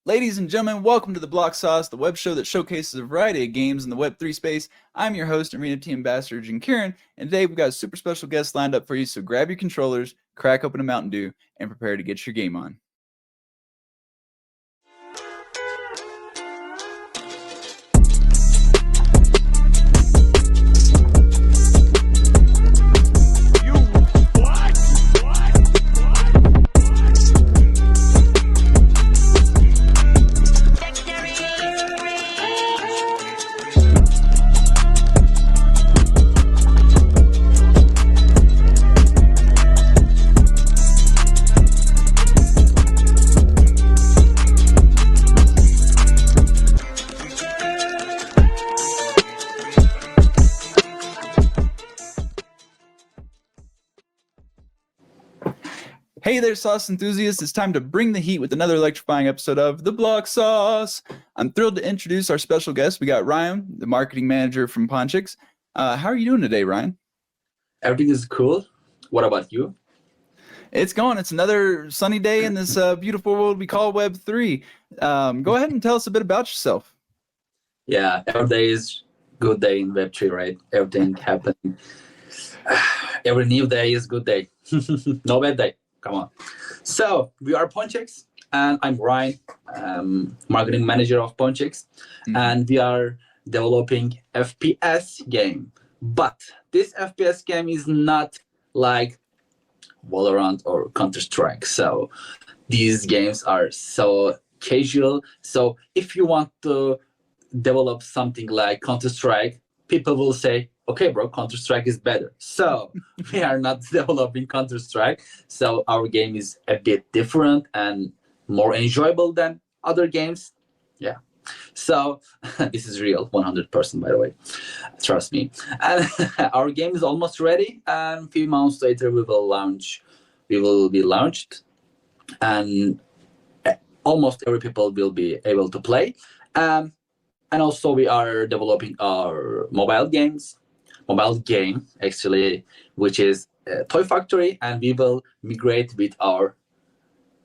Ladies and gentlemen, welcome to the Block Sauce, the web show that showcases a variety of games in the Web3 space. I'm your host, Arena Team Ambassador Jinkirin, and today we've got a super special guest lined up for you, so grab your controllers, crack open a Mountain Dew, and prepare to get your game on. Hey there, sauce enthusiasts. It's time to bring the heat with another electrifying episode of The Block Sauce. I'm thrilled to introduce our special guest. We got Ryan, the marketing manager from Ponchiqs. How are you doing today, Ryan? Everything is cool. What about you? It's going. It's another sunny day in this beautiful world we call Web3. Go ahead and tell us a bit about yourself. Yeah, every day is good day in Web3, right? Everything happening. Every new day is good day. No bad day. Come on. So we are Ponchiqs, and I'm Ryan, marketing manager of Ponchiqs, and we are developing FPS game. But this FPS game is not like Valorant or Counter-Strike. So these games are so casual. So if you want to develop something like Counter-Strike, people will say, okay, bro, Counter-Strike is better. So we are not developing Counter-Strike. So our game is a bit different and more enjoyable than other games. Yeah. So this is real, 100%, by the way. Trust me. And our game is almost ready. And a few months later, we will be launched. And almost every people will be able to play. And also we are developing our mobile game actually, which is Toy Factory, and we will migrate with our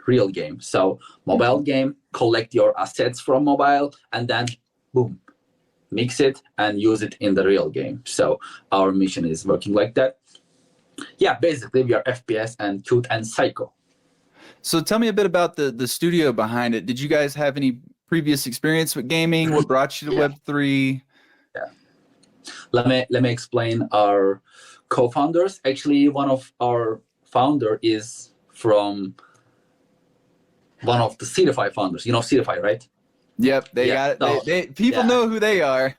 real game. So mobile game, collect your assets from mobile, and then boom, mix it and use it in the real game. So our mission is working like that. Yeah, basically we are FPS and cute and psycho. So tell me a bit about the studio behind it. Did you guys have any previous experience with gaming? What brought you to Web3? Yeah. Let me explain our co-founders. Actually, one of our founder is from one of the Certify founders. You know Certify, right? Yep, they got it. People know who they are.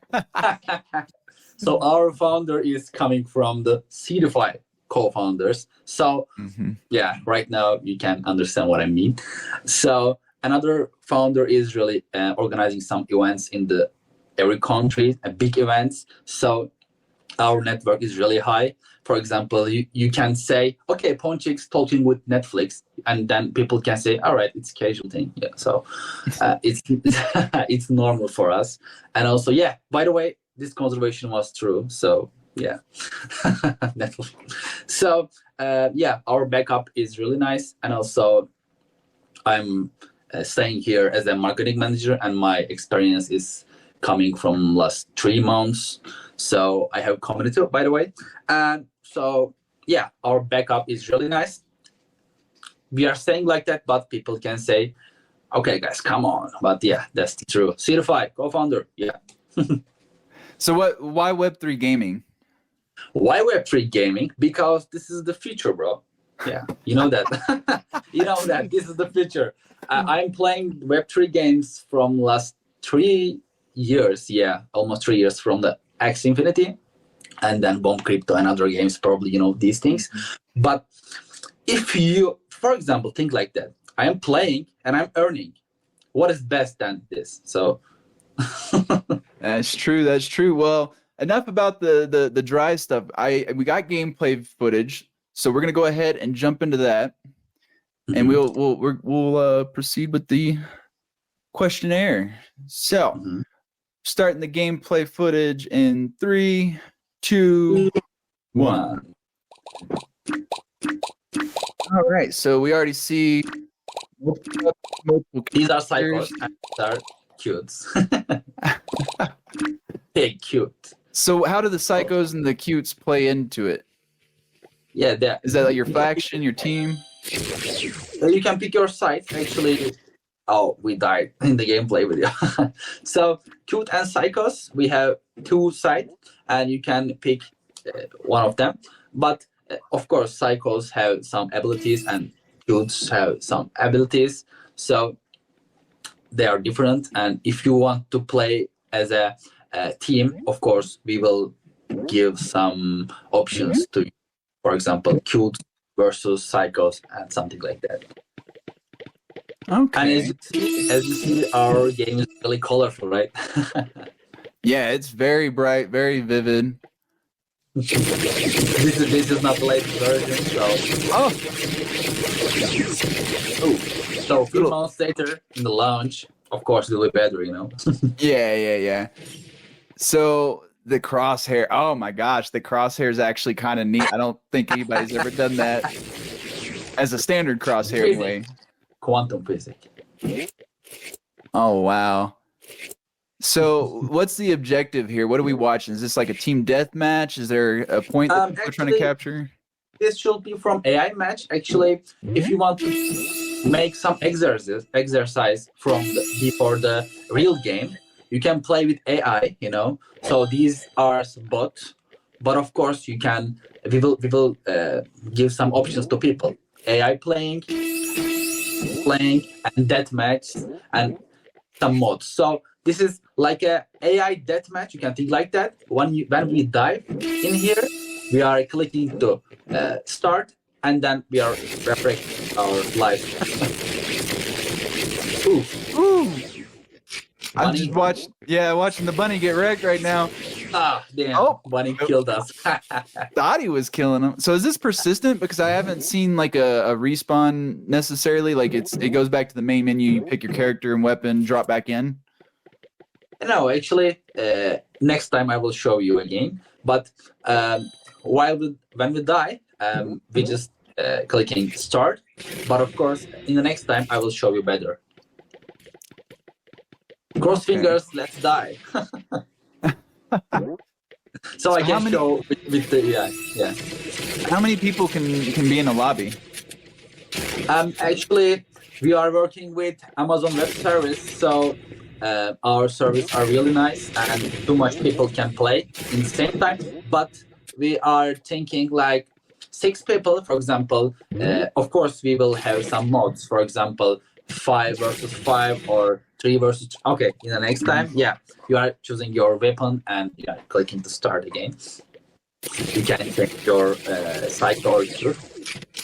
So our founder is coming from the Certify co-founders. So yeah, right now you can understand what I mean. So another founder is really organizing some events in every country, big events. So our network is really high. For example, you can say, okay, Ponchiqs talking with Netflix, and then people can say, all right, it's casual thing. Yeah, so it's it's normal for us. And also, yeah, by the way, this conservation was true. So yeah, Netflix. So yeah, our backup is really nice. And also I'm staying here as a marketing manager, and my experience is coming from last 3 months. So I have community, by the way. And so, yeah, our backup is really nice. We are saying like that, but people can say, okay, guys, come on. But yeah, that's true. Certified, co-founder, yeah. So why Web3 gaming? Why Web3 gaming? Because this is the future, bro. Yeah, you know that. You know that this is the future. I'm playing Web3 games from last 3 years. Yeah, almost 3 years from the X Infinity, and then Bomb Crypto and other games, probably, you know, these things. But if you, for example, think like that, I am playing and I'm earning. What is best than this? So That's true. That's true. Well, enough about the dry stuff. We got gameplay footage, so we're gonna go ahead and jump into that, and we'll proceed with the questionnaire. So, starting the gameplay footage in 3, 2, 1. All right, so we already see multiple These are psychos characters. and these are cutes. Hey, cute. So how do the psychos and the cutes play into it? Yeah, Is that like your faction, your team? you can pick your side. Actually, oh, we died in the gameplay video. So, cute and psychos, we have two sides, and you can pick one of them. But of course, psychos have some abilities, and cutes have some abilities. So they are different. And if you want to play as a team, of course, we will give some options to you. For example, cute versus psychos and something like that. Okay. And as you see, our game is really colorful, right? Yeah, it's very bright, very vivid. This is not the latest version, so Oh, so a few months later in the launch, of course, it'll be better, you know. yeah. So the crosshair. Oh my gosh, the crosshair is actually kind of neat. I don't think anybody's ever done that as a standard crosshair anyway. Quantum physics. Oh wow. So what's the objective here? What are we watching? Is this like a team deathmatch? Is there a point that we're trying to Actually, capture? This should be from AI match. Actually, if you want to make some exercise from before the real game, you can play with AI. You know, so these are bots, but of course we will give some options to people. AI playing, and deathmatch, and some mods. So this is like a AI deathmatch. You can think like that. When we dive in here, we are clicking to start, and then we are refreshing our life. Ooh. I'm just watching the bunny get wrecked right now. Ah, damn! Oh. Bunny killed us. Thought he was killing him. So is this persistent? Because I haven't seen like a respawn necessarily. Like it goes back to the main menu. You pick your character and weapon, drop back in. No, actually, next time I will show you again. But when we die, we just clicking start. But of course, in the next time, I will show you better. Cross fingers, let's die. So I can show with the yeah. How many people can be in a lobby? Actually, we are working with Amazon Web Service, so our service are really nice, and too much people can play in the same time. But we are thinking like 6 people, for example. Of course, we will have some mods. For example, 5 versus 5 or 3 versus. Okay, in the next time, yeah, you are choosing your weapon and clicking to start again. You can check your site or cure.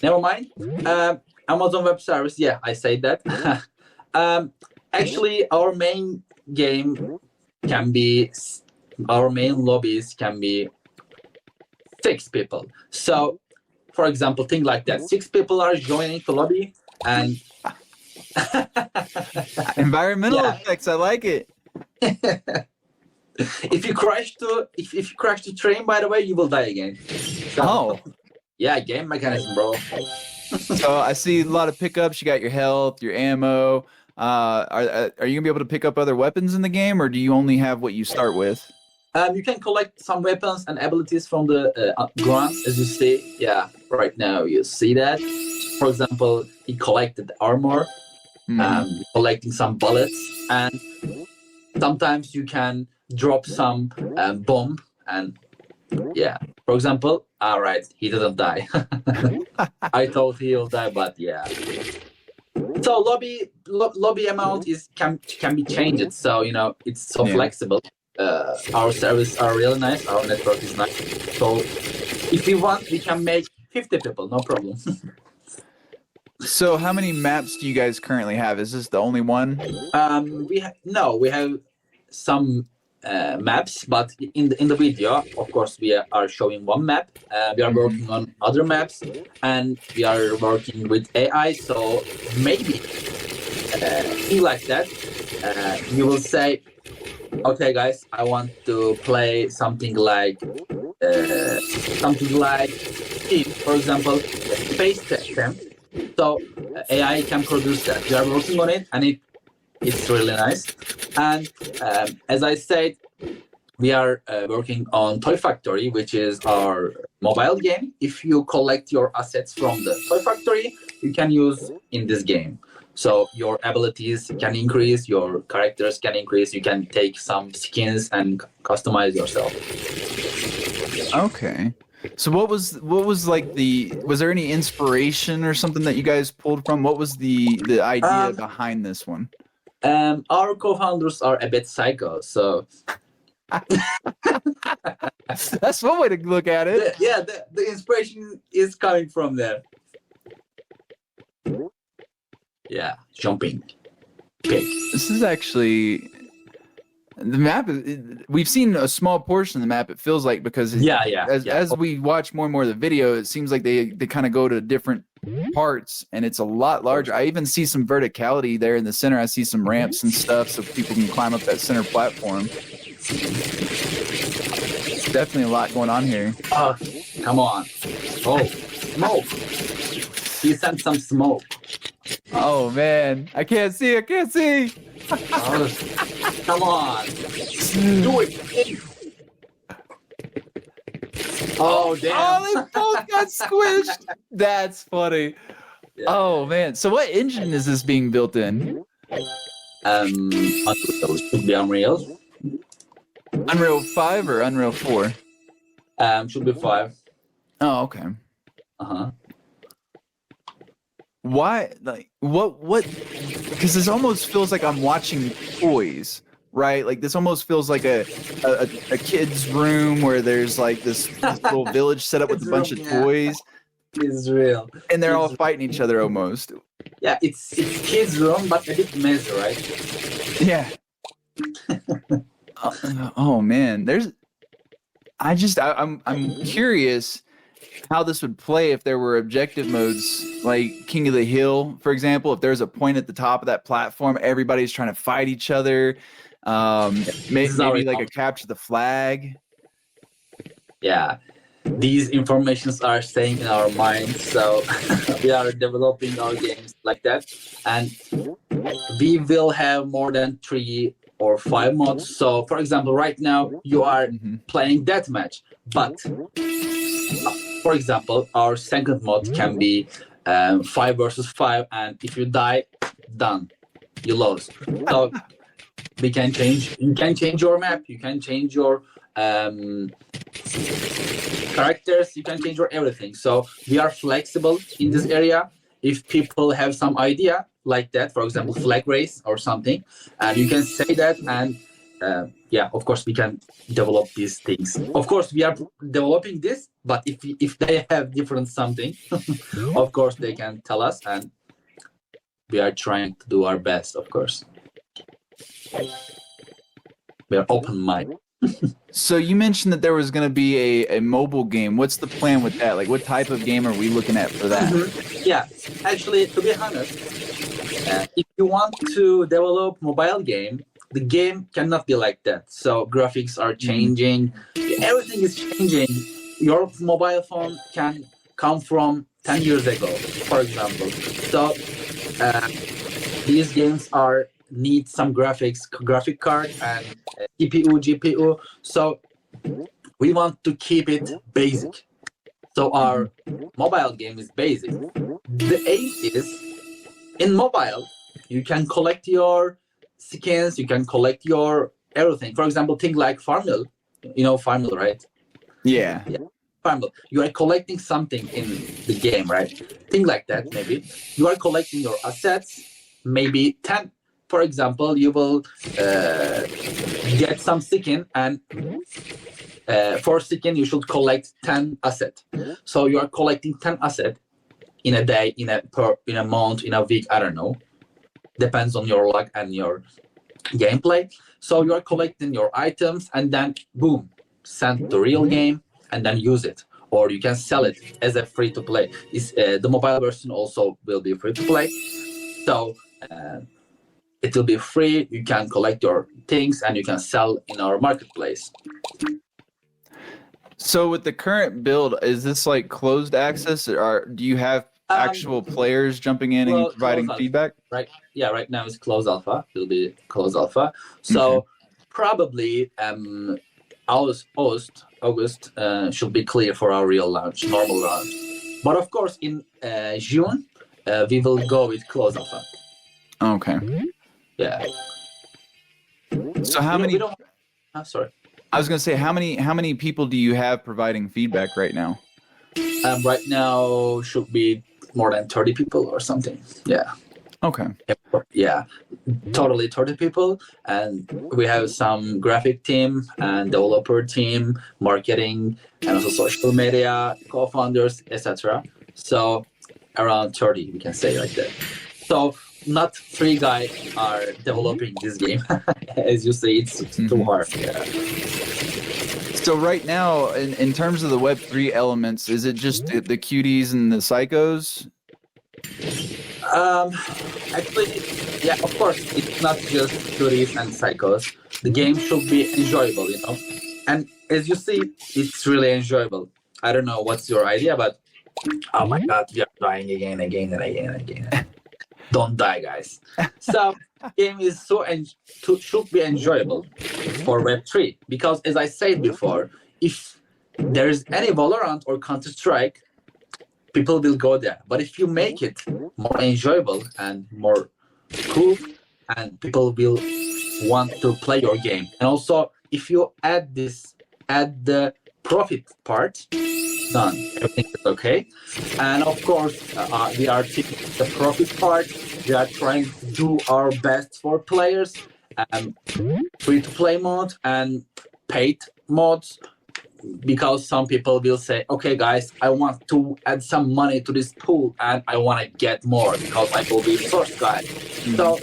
Never mind. Amazon Web Service. Yeah, I say that. Actually, our main lobbies can be 6 people. So, for example, think like that. 6 people are joining the lobby, and environmental effects. I like it. If you crash the train, by the way, you will die again. So, yeah, game mechanism, bro. So I see a lot of pickups. You got your health, your ammo. Are you gonna be able to pick up other weapons in the game, or do you only have what you start with? You can collect some weapons and abilities from the ground, as you see. Yeah, right now you see that. For example, he collected armor, collecting some bullets, and sometimes you can drop some bomb. And yeah, for example, all right, he didn't die. I thought he'll die, but yeah. So lobby amount can be changed. So it's so flexible. Our service are really nice. Our network is nice. So if we want, we can make 50 people, no problem. So how many maps do you guys currently have? Is this the only one? We have some maps, but in the video, of course, we are showing one map. We are working on other maps, and we are working with AI. So maybe thing like that, you will say, okay, guys, I want to play something like team, for example, space system. So AI can produce that. We are working on it, and it's really nice. And as I said, we are working on Toy Factory, which is our mobile game. If you collect your assets from the Toy Factory, you can use in this game. So your abilities can increase, your characters can increase. You can take some skins and customize yourself. Okay. So what was like was there any inspiration or something that you guys pulled from? What was the idea behind this one? Our co-founders are a bit psycho, so that's one way to look at it. The inspiration is coming from there. Yeah, jumping pig. This is actually the map. We've seen a small portion of the map. It feels like because as we watch more and more of the video, it seems like they kind of go to different parts, and it's a lot larger. I even see some verticality there in the center. I see some ramps and stuff so people can climb up that center platform. Definitely a lot going on here. Oh, come on. Oh, smoke. He sent some smoke. Oh man, I can't see. Oh, come on. Do it. Oh, damn. Oh, they both got squished. That's funny. Yeah. Oh man. So what engine is this being built in? Should be Unreal. Unreal 5 or Unreal 4? Should be 5. Oh, okay. Uh-huh. Why, like, what, because this almost feels like I'm watching toys, right? Like, this almost feels like a kid's room where there's, like, this little village set up with a bunch of toys. It's real. And they're all fighting each other almost. Yeah, it's kids' room, but a bit messy, right? Yeah. Oh, man. I'm curious how this would play if there were objective modes like King of the Hill, for example. If there's a point at the top of that platform, everybody's trying to fight each other. Maybe like a capture the flag. Yeah, these informations are staying in our minds, so we are developing our games like that, and we will have more than 3 or 5 mods. So, for example, right now you are playing deathmatch, but for example, our second mod can be 5 versus 5, and if you die, done, you lost. So we can change. You can change your map. You can change your characters. You can change your everything. So we are flexible in this area. If people have some idea like that, for example, flag race or something, and you can say that, and yeah, of course we can develop these things. Of course we are developing this, but if they have different something, of course they can tell us, and we are trying to do our best, of course. We are open-minded. So you mentioned that there was going to be a mobile game. What's the plan with that? Like, what type of game are we looking at for that? Yeah, actually, to be honest, if you want to develop mobile game, the game cannot be like that. So graphics are changing, everything is changing. Your mobile phone can come from 10 years ago, for example. So these games need some graphic card and CPU, GPU. So we want to keep it basic. So our mobile game is basic. The aim is, in mobile, you can collect your skins, you can collect your everything. For example, things like Farmville. You know Farmville, right? Yeah. Farmville. You are collecting something in the game, right? Things like that, maybe. You are collecting your assets, maybe 10. For example, you will get some skin, and for skin you should collect 10 assets. So you are collecting 10 assets in a day, in a month, in a week, I don't know. Depends on your luck and your gameplay. So you are collecting your items, and then boom, send the real game and then use it. Or you can sell it as a free-to-play. The mobile version also will be free-to-play. So it will be free. You can collect your things and you can sell in our marketplace. So with the current build, is this like closed access, or do you have actual players jumping in and providing feedback? Right. Yeah. Right now it's closed alpha. It'll be closed alpha. So probably August should be clear for our real launch, normal launch. But of course, in June, we will go with closed alpha. Okay. Yeah. So how many? Sorry. I was gonna say how many people do you have providing feedback right now? Right now should be more than 30 people or something. Yeah. Okay. Yeah, totally 30 people, and we have some graphic team and developer team, marketing, and also social media co-founders, etc. So around 30, we can say like that. So not 3 guys are developing this game. As you say, it's too hard. Yeah. So right now, in terms of the Web3 elements, is it just the cuties and the psychos? Actually, yeah, of course, it's not just cuties and psychos. The game should be enjoyable, you know. And as you see, it's really enjoyable. I don't know what's your idea, but oh my God, we are dying again. Don't die, guys. So game is should be enjoyable for Web3 because, as I said before, if there is any Valorant or Counter-Strike, people will go there. But if you make it more enjoyable and more cool, and people will want to play your game. And also, if you add the profit part, done. Everything is okay. And of course, we are taking the profit part. We are trying to do our best for players, free-to-play mode and paid modes. Because some people will say, okay, guys, I want to add some money to this pool and I want to get more because I will be first guy. So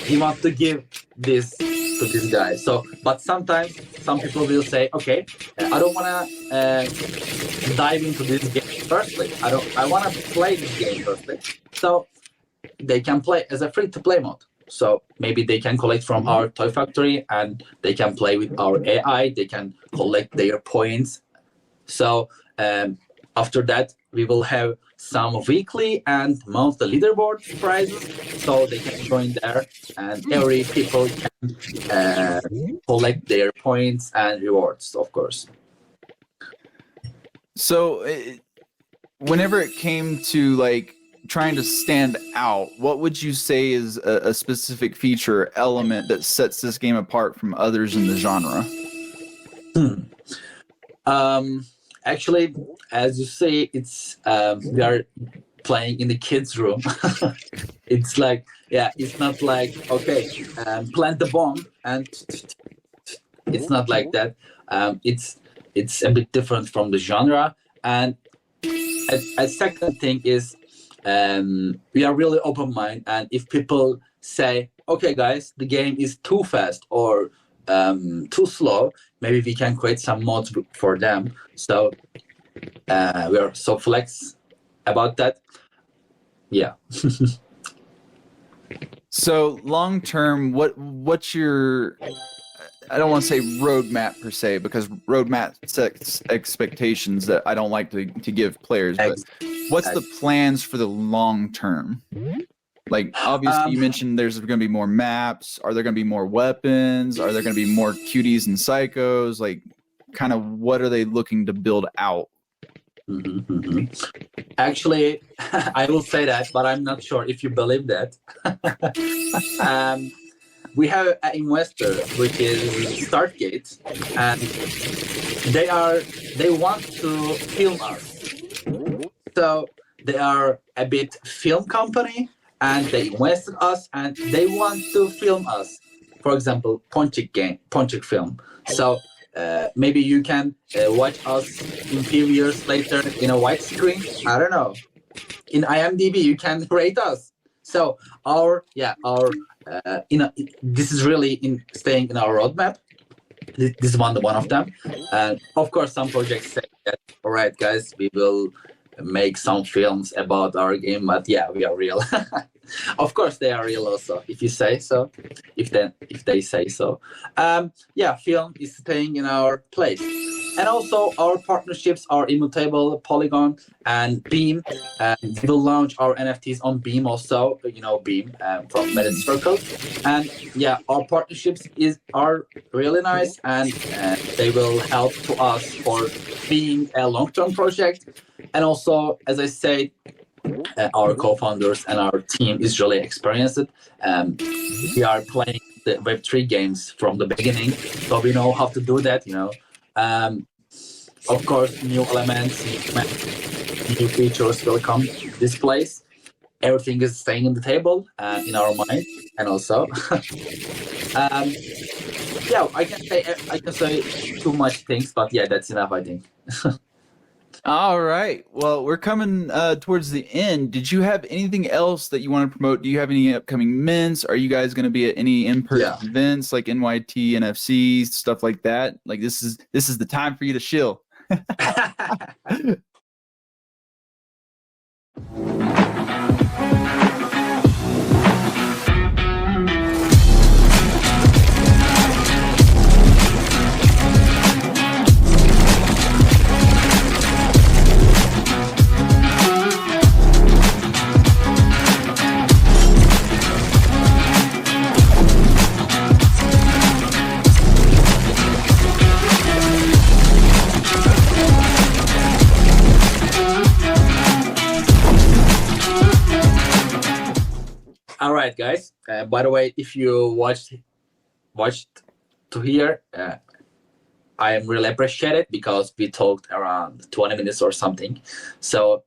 he wants to give this to this guy. So, but sometimes some people will say, okay, I don't want to dive into this game firstly. I want to play this game firstly. So they can play as a free-to-play mode. So maybe they can collect from our toy factory and they can play with our AI. They can collect their points. So after that, we will have some weekly and monthly leaderboard prizes. So they can join there and every people can collect their points and rewards, of course. So whenever it came to like trying to stand out, what would you say is a specific feature or element that sets this game apart from others in the genre? Actually, as you say, it's we are playing in the kids' room. It's like, yeah, it's not like, okay, plant the bomb, and it's not like that. It's a bit different from the genre. And a second thing is, we are really open-minded, and if people say, okay guys, the game is too fast or too slow, maybe we can create some mods for them. So we are so flex about that. Yeah. So long term, what's your, I don't want to say roadmap per se, because roadmap sets expectations that I don't like to give players, but what's the plans for the long term? Like, obviously, you mentioned there's going to be more maps. Are there going to be more weapons? Are there going to be more cuties and psychos? Like, kind of what are they looking to build out? Actually, I will say that, but I'm not sure if you believe that. We have an investor, which is Startgate, and they want to film us. So they are a bit film company, and they invested us, and they want to film us. For example, Ponchiqs film. So maybe you can watch us in few years later in a white screen. I don't know. In IMDb, you can rate us. So this is really staying in our roadmap. This is one of them. And of course, some projects say that, all right, guys, we will make some films about our game, but yeah, we are real. Of course, they are real also, if you say so, if they say so. Film is staying in our place. And also our partnerships are Immutable, Polygon, and Beam. We will launch our NFTs on Beam also. You know Beam from Meta Circle. And yeah, our partnerships are really nice, and they will help to us for being a long-term project. And also, as I said, our co-founders and our team is really experienced. We are playing the Web3 games from the beginning, so we know how to do that. Of course, new elements, new features will come this place. Everything is staying on the table in our mind, and also, yeah, I can say too much things, but yeah, that's enough, I think. All right. Well, we're coming towards the end. Did you have anything else that you want to promote? Do you have any upcoming mints? Are you guys going to be at any in-person events like NYT, NFC, stuff like that? Like this is the time for you to chill. All right, guys. By the way, if you watched to here, I am really appreciated because we talked around 20 minutes or something. So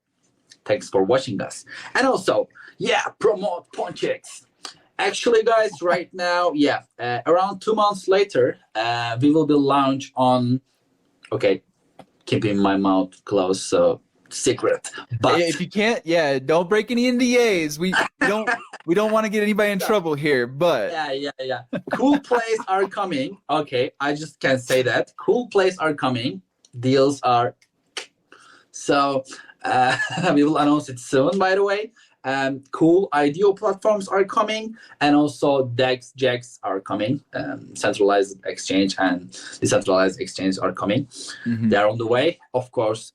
thanks for watching us. And also, yeah, promote Ponchiqs. Actually, guys, right now, yeah, around 2 months later, we will be launched on. Okay, keeping my mouth closed, so secret. But if you can't, yeah, don't break any NDAs. We don't want to get anybody in trouble here. But yeah. Cool plays are coming. Okay, I just can't say that. Cool plays are coming. Deals are. So we will announce it soon. By the way, cool IDO platforms are coming, and also DEX, JEX are coming. Centralized exchange and decentralized exchange are coming. Mm-hmm. They are on the way. Of course,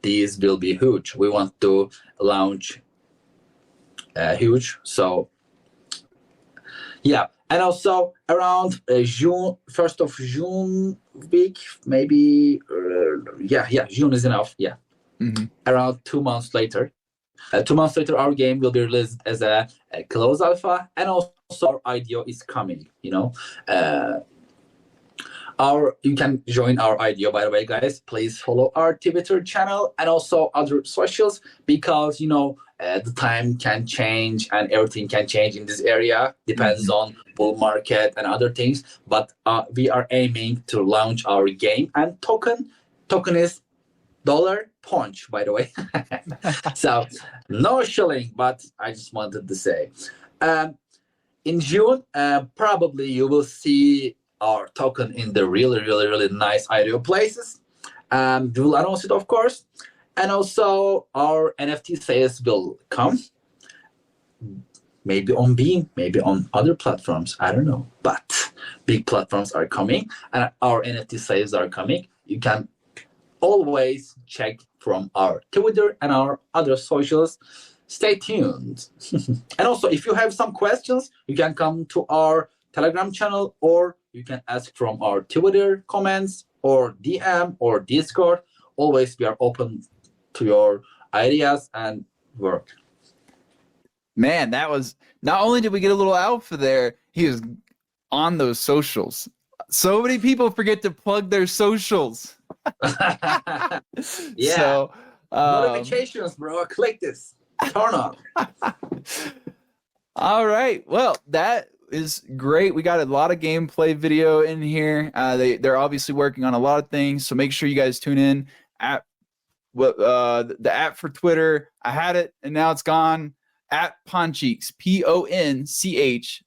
these will be huge. We want to launch huge. So yeah, and also around June, 1st of June week, maybe. June is enough. Yeah, around 2 months later. 2 months later, our game will be released as a closed alpha, and also our IDO is coming. You can join our IDO, by the way, guys. Please follow our Twitter channel and also other socials, because the time can change and everything can change in this area. Depends on bull market and other things. But we are aiming to launch our game and token. Token is $Ponch, by the way. So no shilling, but I just wanted to say. In June, probably you will see our token in the really, really, really nice IDO places. We will announce it, of course. And also our NFT sales will come. Maybe on Beam, maybe on other platforms. I don't know. But big platforms are coming and our NFT sales are coming. You can always check from our Twitter and our other socials. Stay tuned. And also, if you have some questions, you can come to our Telegram channel, or you can ask from our Twitter comments or DM or Discord. Always we are open to your ideas and work. Man, that was, not only did we get a little alpha there, he was on those socials. So many people forget to plug their socials. Yeah. So, notifications, bro. Click this. Turn on. All right. Well, that is great. We got a lot of gameplay video in here. They're obviously working on a lot of things, so make sure you guys tune in. The app for Twitter, I had it and now it's gone. At Ponchiqs, PONCHIQS.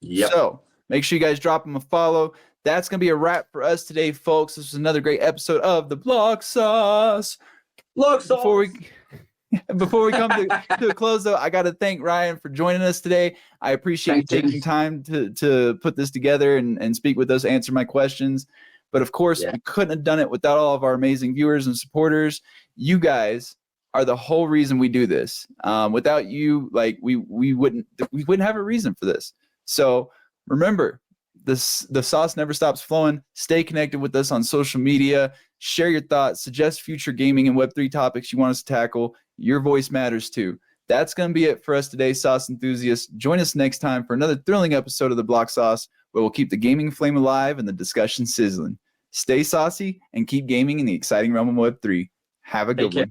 Yep. So make sure you guys drop them a follow. That's gonna be a wrap for us today, folks. This was another great episode of the Block Sauce. Block Sauce. Before we come to a close, though, I got to thank Ryan for joining us today. I appreciate you taking time to put this together and speak with us, answer my questions. But of course, we couldn't have done it without all of our amazing viewers and supporters. You guys are the whole reason we do this. Without you, like we wouldn't have a reason for this. So remember, the sauce never stops flowing. Stay connected with us on social media. Share your thoughts. Suggest future gaming and Web3 topics you want us to tackle. Your voice matters too. That's going to be it for us today, sauce enthusiasts. Join us next time for another thrilling episode of the Block Sauce, where we'll keep the gaming flame alive and the discussion sizzling. Stay saucy and keep gaming in the exciting realm of Web3. Have a good one.